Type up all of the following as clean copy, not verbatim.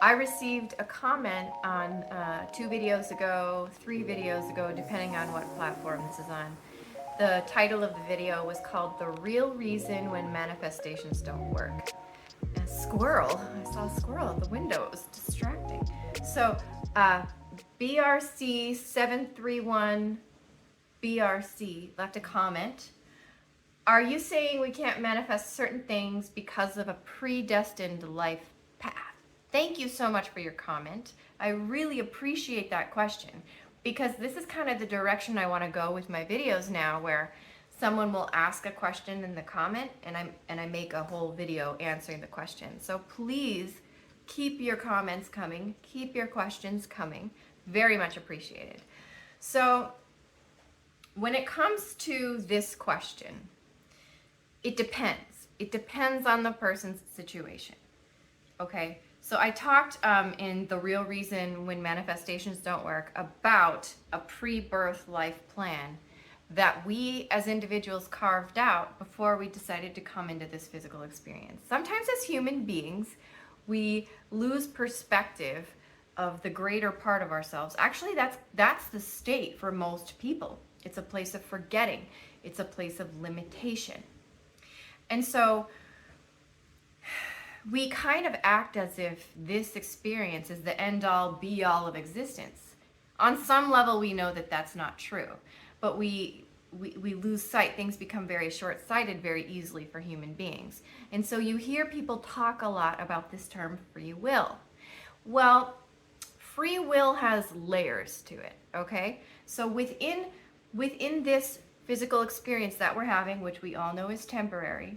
I received a comment on 2 videos ago, 3 videos ago, depending on what platform this is on. The title of the video was called The Real Reason When Manifestations Don't Work. And a squirrel, I saw a squirrel at the window, it was distracting. So BRC731 BRC left a comment. Are you saying we can't manifest certain things because of a predestined life path? Thank you so much for your comment. I really appreciate that question because this is kind of the direction I want to go with my videos now, where someone will ask a question in the comment and I make a whole video answering the question. So please keep your comments coming, keep your questions coming. Very much appreciated. So when it comes to this question, it depends. It depends on the person's situation. Okay, so I talked in The Real Reason When Manifestations Don't Work about a pre-birth life plan that we as individuals carved out before we decided to come into this physical experience. Sometimes as human beings, we lose perspective of the greater part of ourselves. Actually, that's the state for most people. It's a place of forgetting. It's a place of limitation. And so we kind of act as if this experience is the end-all, be-all of existence. On some level, we know that that's not true, but we lose sight. Things become very short-sighted very easily for human beings. And so you hear people talk a lot about this term free will. Well, free will has layers to it, okay? So within this physical experience that we're having, which we all know is temporary,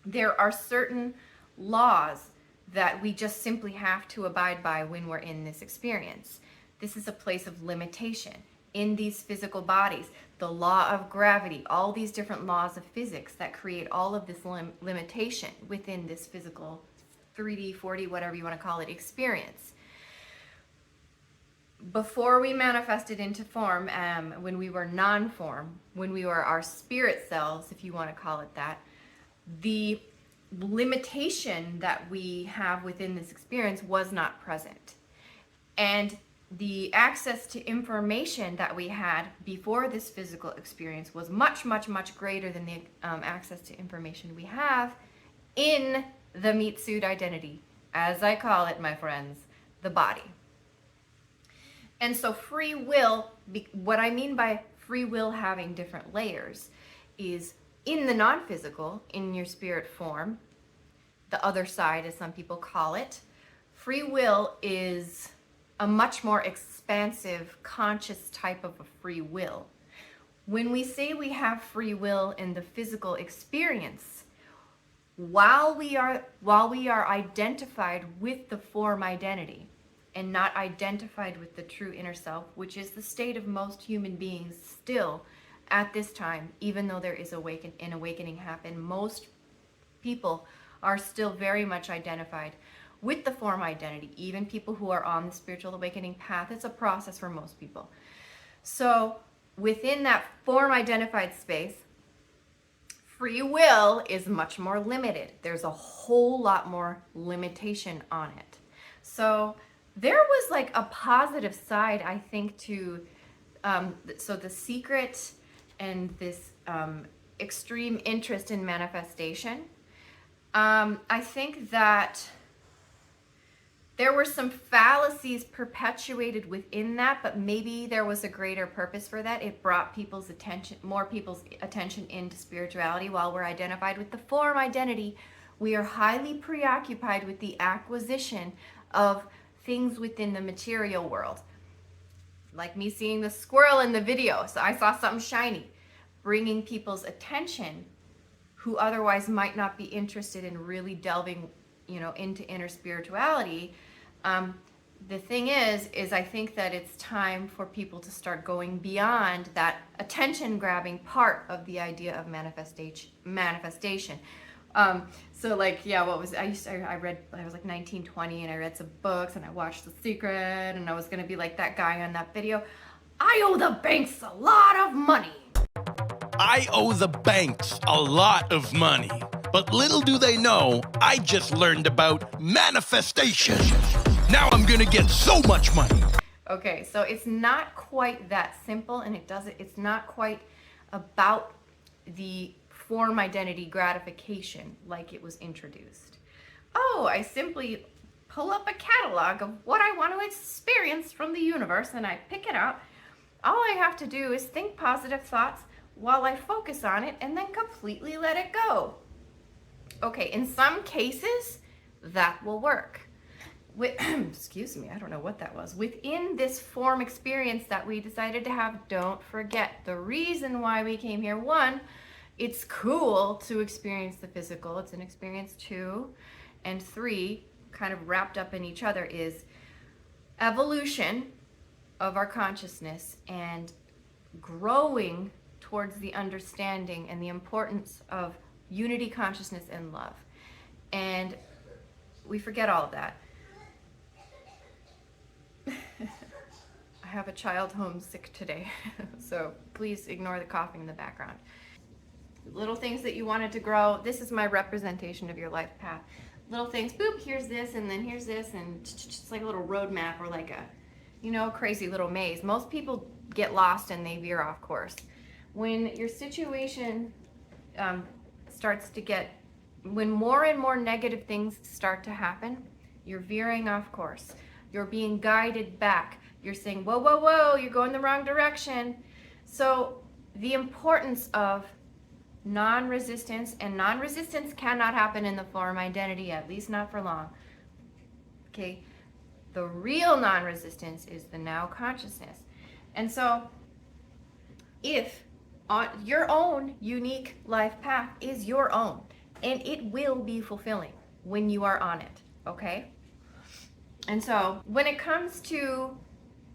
there are certain laws that we just simply have to abide by when we're in this experience. This is a place of limitation in these physical bodies. The law of gravity, all these different laws of physics that create all of this limitation within this physical 3D, 4D, whatever you want to call it, experience. Before we manifested into form, when we were non-form, when we were our spirit selves, if you want to call it that, the limitation that we have within this experience was not present. And the access to information that we had before this physical experience was much, much, much greater than the access to information we have in the meat suit identity, as I call it, my friends, the body. And so free will, what I mean by free will having different layers is in the non-physical, in your spirit form, the other side as some people call it, free will is a much more expansive, conscious type of a free will. When we say we have free will in the physical experience, while we are identified with the form identity and not identified with the true inner self, which is the state of most human beings still at this time, even though there is an awakening happen, most people are still very much identified with the form identity. Even people who are on the spiritual awakening path, it's a process for most people. So within that form identified space, free will is much more limited. There's a whole lot more limitation on it. So there was like a positive side, I think, to so the secret and this extreme interest in manifestation. I think that there were some fallacies perpetuated within that, but maybe there was a greater purpose for that. It brought people's attention, more people's attention into spirituality. While we're identified with the form identity, we are highly preoccupied with the acquisition of things within the material world. Like me seeing the squirrel in the video, so I saw something shiny, bringing people's attention who otherwise might not be interested in really delving, into inner spirituality. The thing is I think that it's time for people to start going beyond that attention grabbing part of the idea of manifestation. So like, yeah, I was like 19, 20, and I read some books and I watched The Secret, and I was gonna be like that guy on that video. I owe the banks a lot of money. I owe the banks a lot of money. But little do they know, I just learned about manifestation. Now I'm gonna get so much money. Okay, so it's not quite that simple, and it's not quite about the form identity gratification like it was introduced. Oh, I simply pull up a catalog of what I want to experience from the universe and I pick it out. All I have to do is think positive thoughts while I focus on it and then completely let it go. Okay, in some cases, that will work. Excuse me, I don't know what that was. Within this form experience that we decided to have, don't forget the reason why we came here. One, it's cool to experience the physical. It's an experience. Two, and three, kind of wrapped up in each other, is evolution of our consciousness and growing towards the understanding and the importance of unity, consciousness, and love. And we forget all of that. I have a child home sick today, so please ignore the coughing in the background. Little things that you wanted to grow. This is my representation of your life path. Little things, boop, here's this, and then here's this, and it's like a little roadmap or like a, crazy little maze. Most people get lost and they veer off course. When your situation starts to get, when more and more negative things start to happen, you're veering off course. You're being guided back. You're saying, whoa, whoa, whoa, you're going the wrong direction. So the importance of non-resistance, and non-resistance cannot happen in the form identity, at least not for long. Okay, the real non-resistance is the now consciousness. And so if your own unique life path is your own, and it will be fulfilling when you are on it, okay? And so when it comes to,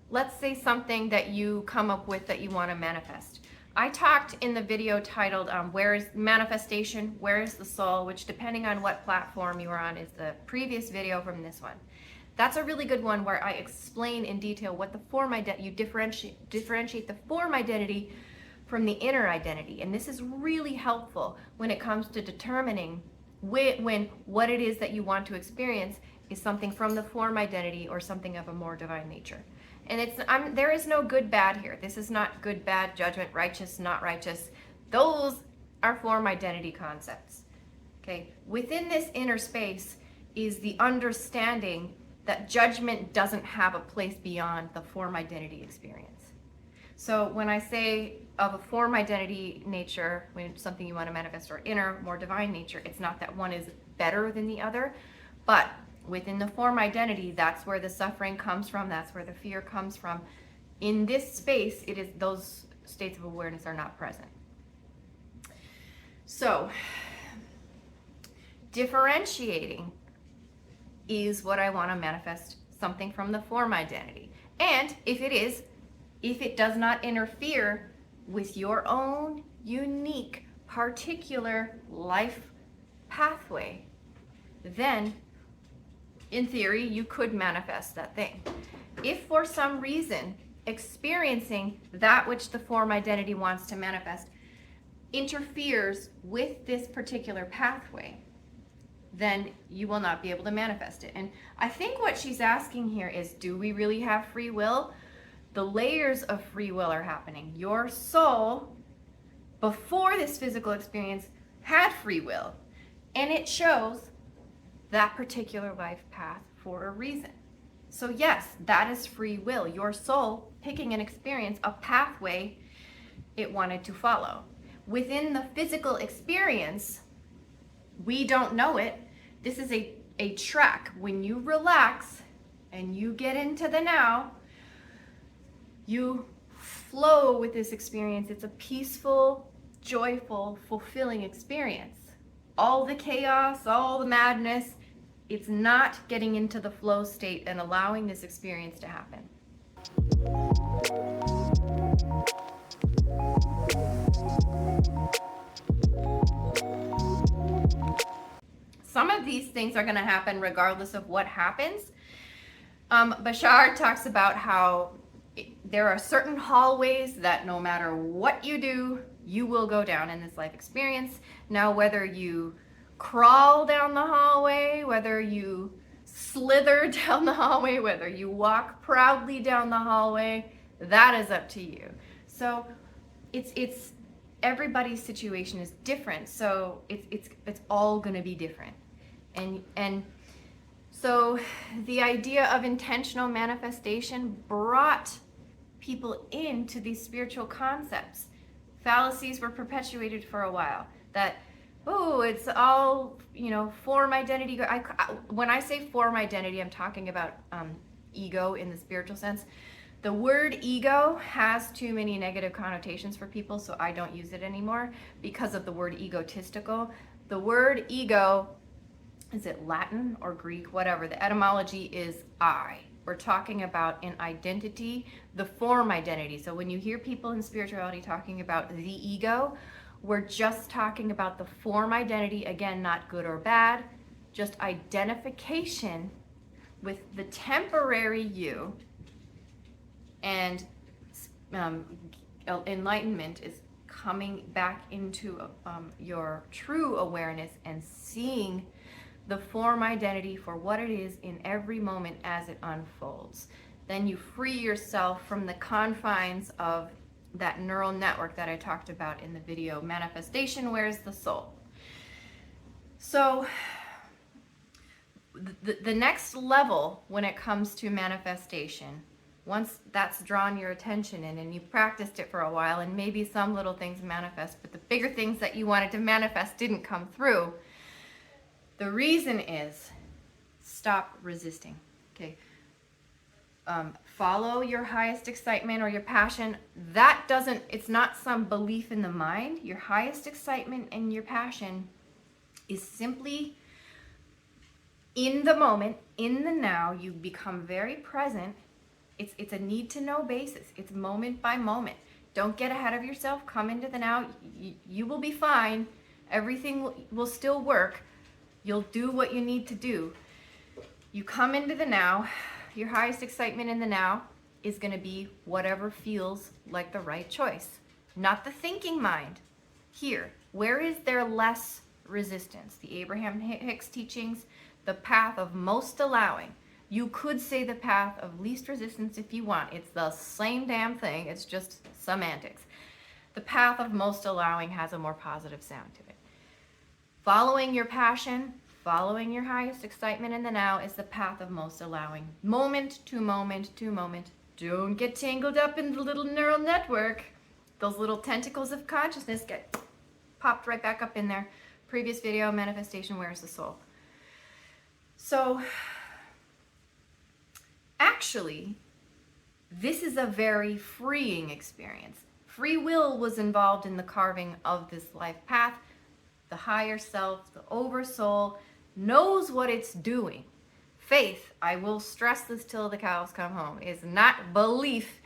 let's say, something that you come up with that you want to manifest, I talked in the video titled Where is Manifestation, Where is the Soul, which depending on what platform you are on is the previous video from this one. That's a really good one where I explain in detail what the form identity, you differentiate the form identity from the inner identity. And this is really helpful when it comes to determining when what it is that you want to experience is something from the form identity or something of a more divine nature. And there is no good, bad here. This is not good, bad, judgment, righteous, not righteous. Those are form identity concepts. Okay. Within this inner space is the understanding that judgment doesn't have a place beyond the form identity experience. So when I say of a form identity nature, when it's something you want to manifest, or inner, more divine nature, it's not that one is better than the other, but within the form identity, that's where the suffering comes from, that's where the fear comes from. In this space, it is those states of awareness are not present. So, differentiating is what I want to manifest, something from the form identity. And if it does not interfere with your own unique, particular life pathway, then in theory, you could manifest that thing. If for some reason experiencing that which the form identity wants to manifest interferes with this particular pathway, then you will not be able to manifest it. And I think what she's asking here is, do we really have free will? The layers of free will are happening. Your soul, before this physical experience, had free will, and it chose that particular life path for a reason. So yes, that is free will. Your soul picking an experience, a pathway it wanted to follow. Within the physical experience, we don't know it. This is a track. When you relax and you get into the now, you flow with this experience. It's a peaceful, joyful, fulfilling experience. All the chaos, all the madness, it's not getting into the flow state and allowing this experience to happen. Some of these things are going to happen regardless of what happens. Bashar talks about how there are certain hallways that no matter what you do, you will go down in this life experience. Now, whether you crawl down the hallway, whether you slither down the hallway, whether you walk proudly down the hallway, that is up to you. So it's everybody's situation is different, so it's all going to be different. And so the idea of intentional manifestation brought people into these spiritual concepts. Fallacies were perpetuated for a while that, oh, it's all, form identity. When I say form identity, I'm talking about ego in the spiritual sense. The word ego has too many negative connotations for people, so I don't use it anymore because of the word egotistical. The word ego, is it Latin or Greek, whatever, the etymology is I. We're talking about an identity, the form identity. So when you hear people in spirituality talking about the ego, we're just talking about the form identity, again, not good or bad, just identification with the temporary you, and enlightenment is coming back into your true awareness and seeing the form identity for what it is in every moment as it unfolds. Then you free yourself from the confines of that neural network that I talked about in the video, Manifestation Wears the Soul. So the next level when it comes to manifestation, once that's drawn your attention in and you've practiced it for a while and maybe some little things manifest, but the bigger things that you wanted to manifest didn't come through, the reason is stop resisting, okay? Follow your highest excitement or your passion. It's not some belief in the mind. Your highest excitement and your passion is simply in the moment, in the now. You become very present. It's a need to know basis. It's moment by moment. Don't get ahead of yourself. Come into the now. You will be fine. Everything will still work. You'll do what you need to do. You come into the now. Your highest excitement in the now is going to be whatever feels like the right choice, not the thinking mind. Here, where is there less resistance? The Abraham Hicks teachings, the path of most allowing. You could say the path of least resistance if you want. It's the same damn thing. It's just semantics. The path of most allowing has a more positive sound to it. Following your passion, following your highest excitement in the now is the path of most allowing. Moment to moment to moment. Don't get tangled up in the little neural network. Those little tentacles of consciousness get popped right back up in there. Previous video, Manifestation Wears the Soul. So, actually, this is a very freeing experience. Free will was involved in the carving of this life path. The higher self, the oversoul, knows what it's doing. Faith, I will stress this till the cows come home, is not belief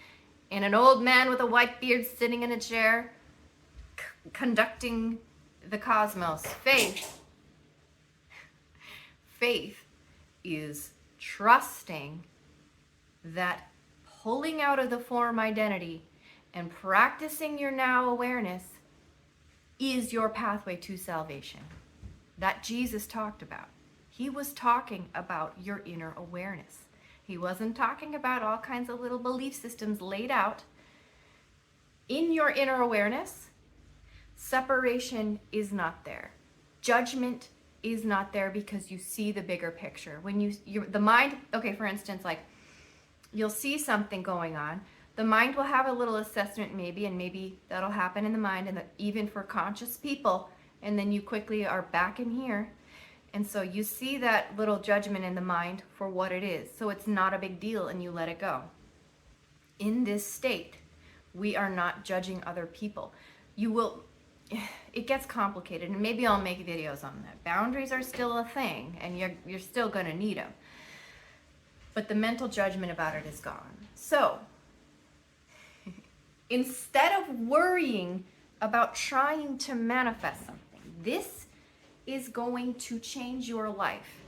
in an old man with a white beard sitting in a chair conducting the cosmos. Faith is trusting that pulling out of the form identity and practicing your now awareness is your pathway to salvation that Jesus talked about. He was talking about your inner awareness. He wasn't talking about all kinds of little belief systems laid out. In your inner awareness, separation is not there. Judgment is not there because you see the bigger picture. When the mind, okay, for instance, like you'll see something going on. The mind will have a little assessment maybe, and maybe that'll happen in the mind, and even for conscious people, and then you quickly are back in here. And so you see that little judgment in the mind for what it is. So it's not a big deal and you let it go. In this state, we are not judging other people. It gets complicated, and maybe I'll make videos on that. Boundaries are still a thing, and you're still going to need them. But the mental judgment about it is gone. So, instead of worrying about trying to manifest something, this is going to change your life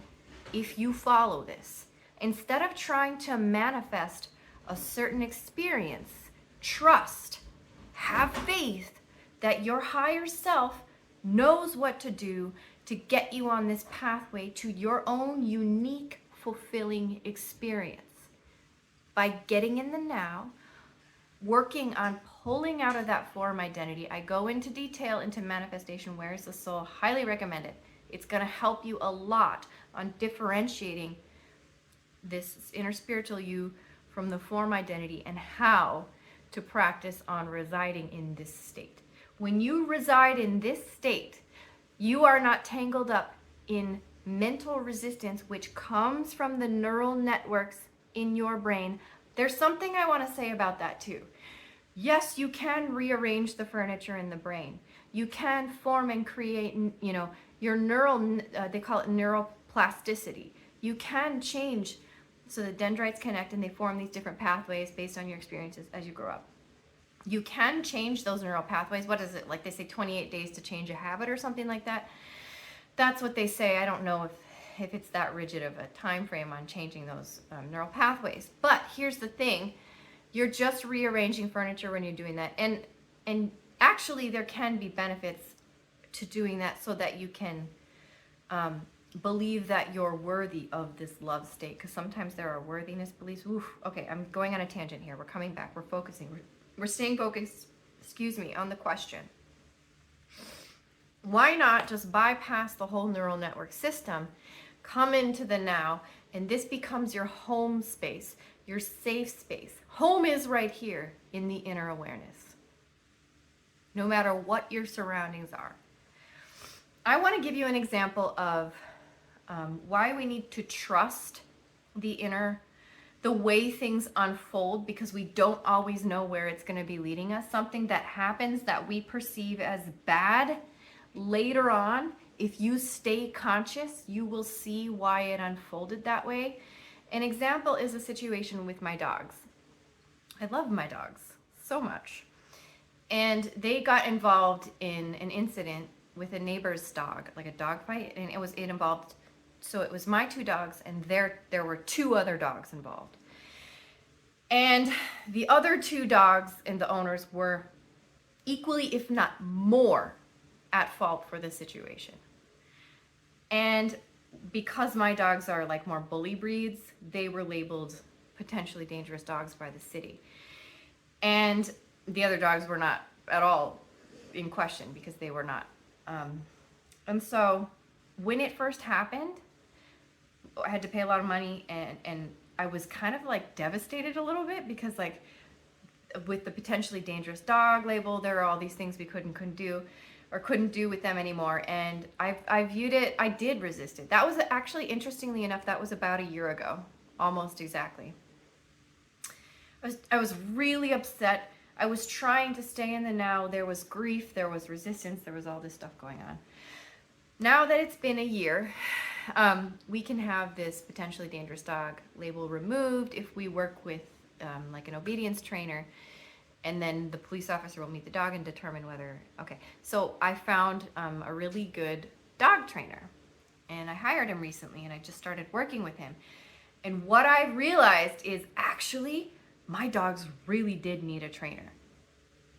if you follow this. Instead of trying to manifest a certain experience, trust, have faith that your higher self knows what to do to get you on this pathway to your own unique, fulfilling experience. By getting in the now, working on pulling out of that form identity. I go into detail into manifestation, Where is the Soul? Highly recommend it. It's going to help you a lot on differentiating this inner spiritual you from the form identity and how to practice on residing in this state. When you reside in this state, you are not tangled up in mental resistance, which comes from the neural networks in your brain. There's something I want to say about that too. Yes, you can rearrange the furniture in the brain. You can form and create, your neural, they call it neuroplasticity. You can change so the dendrites connect and they form these different pathways based on your experiences as you grow up. You can change those neural pathways. What is it? Like they say 28 days to change a habit or something like that. That's what they say. I don't know if it's that rigid of a time frame on changing those neural pathways. But here's the thing. You're just rearranging furniture when you're doing that. And actually there can be benefits to doing that so that you can believe that you're worthy of this love state, because sometimes there are worthiness beliefs. Oof, okay, I'm going on a tangent here. We're coming back. We're focusing. We're staying focused, on the question. Why not just bypass the whole neural network system, come into the now, and this becomes your home space, your safe space. Home is right here in the inner awareness, no matter what your surroundings are. I want to give you an example of why we need to trust the way things unfold, because we don't always know where it's going to be leading us. Something that happens that we perceive as bad, later on, if you stay conscious, you will see why it unfolded that way. An example is a situation with my dogs. I love my dogs so much. And they got involved in an incident with a neighbor's dog, like a dog fight, and it involved, so it was my two dogs, and there were two other dogs involved. And the other two dogs and the owners were equally, if not more, at fault for the situation. And because my dogs are like more bully breeds, they were labeled potentially dangerous dogs by the city. And the other dogs were not at all in question because they were not. And so when it first happened, I had to pay a lot of money, and I was kind of like devastated a little bit, because like with the potentially dangerous dog label, there are all these things we couldn't do with them anymore. And I viewed it, I did resist it. That was actually, interestingly enough, that was about a year ago, almost exactly. I was really upset. I was trying to stay in the now. There was grief, there was resistance, there was all this stuff going on. Now that it's been a year, we can have this potentially dangerous dog label removed if we work with like an obedience trainer, and then the police officer will meet the dog and determine whether, okay. So I found a really good dog trainer, and I hired him recently, and I just started working with him. And what I realized is actually my dogs really did need a trainer.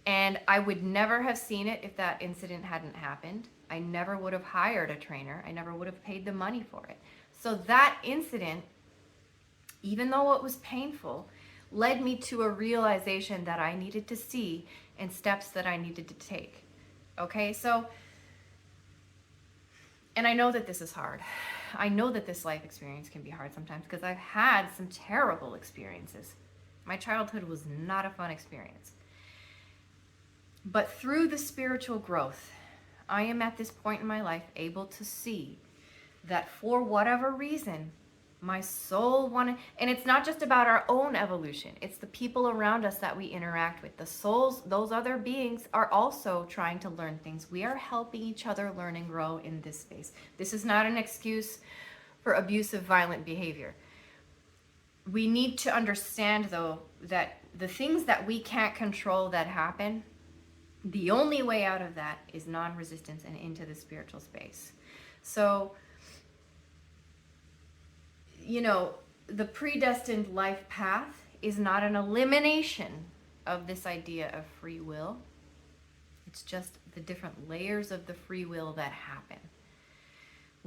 And I would never have seen it if that incident hadn't happened. I never would have hired a trainer. I never would have paid the money for it. So that incident, even though it was painful, led me to a realization that I needed to see and steps that I needed to take. Okay, so, and I know that this is hard. I know that this life experience can be hard sometimes, because I've had some terrible experiences. My childhood was not a fun experience. But through the spiritual growth, I am at this point in my life able to see that for whatever reason, my soul wanted, and it's not just about our own evolution, it's the people around us that we interact with. The souls, those other beings, are also trying to learn things. We are helping each other learn and grow in this space. This is not an excuse for abusive, violent behavior. We need to understand, though, that the things that we can't control that happen, the only way out of that is non-resistance and into the spiritual space. So, the predestined life path is not an elimination of this idea of free will. It's just the different layers of the free will that happen.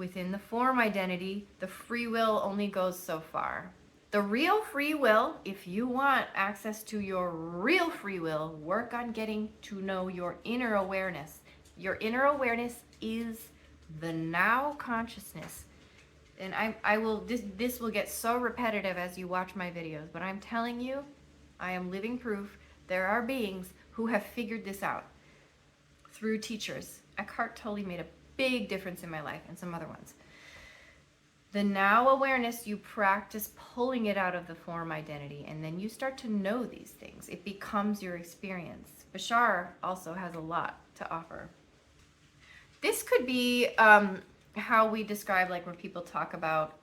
Within the form identity, the free will only goes so far. The real free will, if you want access to your real free will, work on getting to know your inner awareness. Your inner awareness is the now consciousness. And I will, this will get so repetitive as you watch my videos, but I'm telling you, I am living proof there are beings who have figured this out through teachers. Eckhart Tolle made a big difference in my life, and some other ones. The now awareness, you practice pulling it out of the form identity, and then you start to know these things. It becomes your experience. Bashar also has a lot to offer. This could be how we describe, like, when people talk about,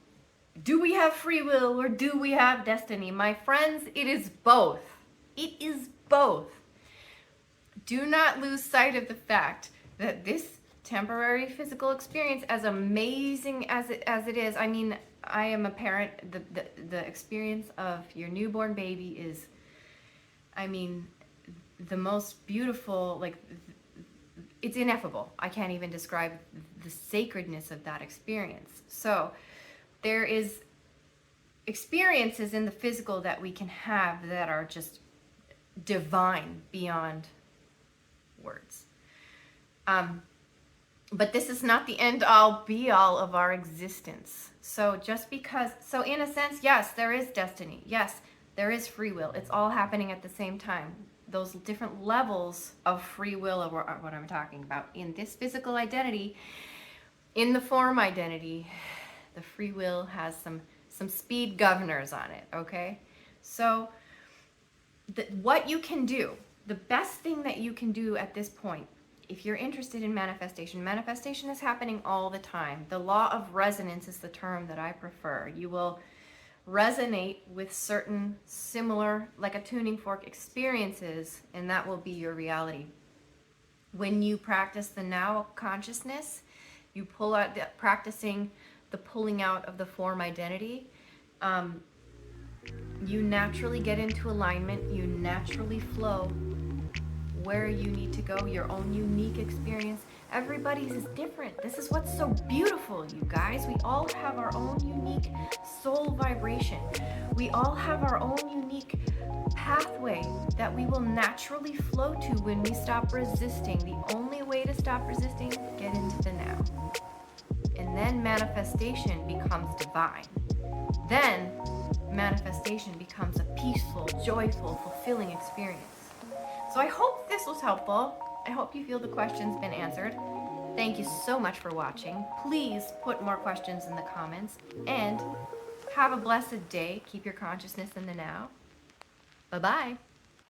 do we have free will or do we have destiny? My friends, it is both. It is both. Do not lose sight of the fact that this temporary physical experience, as amazing as it is, I mean, I am a parent. The experience of your newborn baby is, I mean, the most beautiful, like, it's ineffable. I can't even describe the sacredness of that experience. So there is experiences in the physical that we can have that are just divine beyond words. But this is not the end all be all of our existence. So just because, so in a sense, yes, there is destiny. Yes, there is free will. It's all happening at the same time. Those different levels of free will are what I'm talking about. In this physical identity, in the form identity, the free will has some speed governors on it, okay? So what you can do, the best thing that you can do at this point, if you're interested in manifestation, manifestation is happening all the time. The law of resonance is the term that I prefer. You will resonate with certain similar, like a tuning fork experiences, and that will be your reality. When you practice the now consciousness, you pull out, practicing the pulling out of the form identity, you naturally get into alignment, you naturally flow where you need to go, your own unique experience. Everybody's is different. This is what's so beautiful, you guys. We all have our own unique soul vibration. We all have our own unique pathway that we will naturally flow to when we stop resisting. The only way to stop resisting, get into the now. And then manifestation becomes divine. Then manifestation becomes a peaceful, joyful, fulfilling experience. So I hope this was helpful. I hope you feel the question's been answered. Thank you so much for watching. Please put more questions in the comments, and have a blessed day. Keep your consciousness in the now. Bye-bye.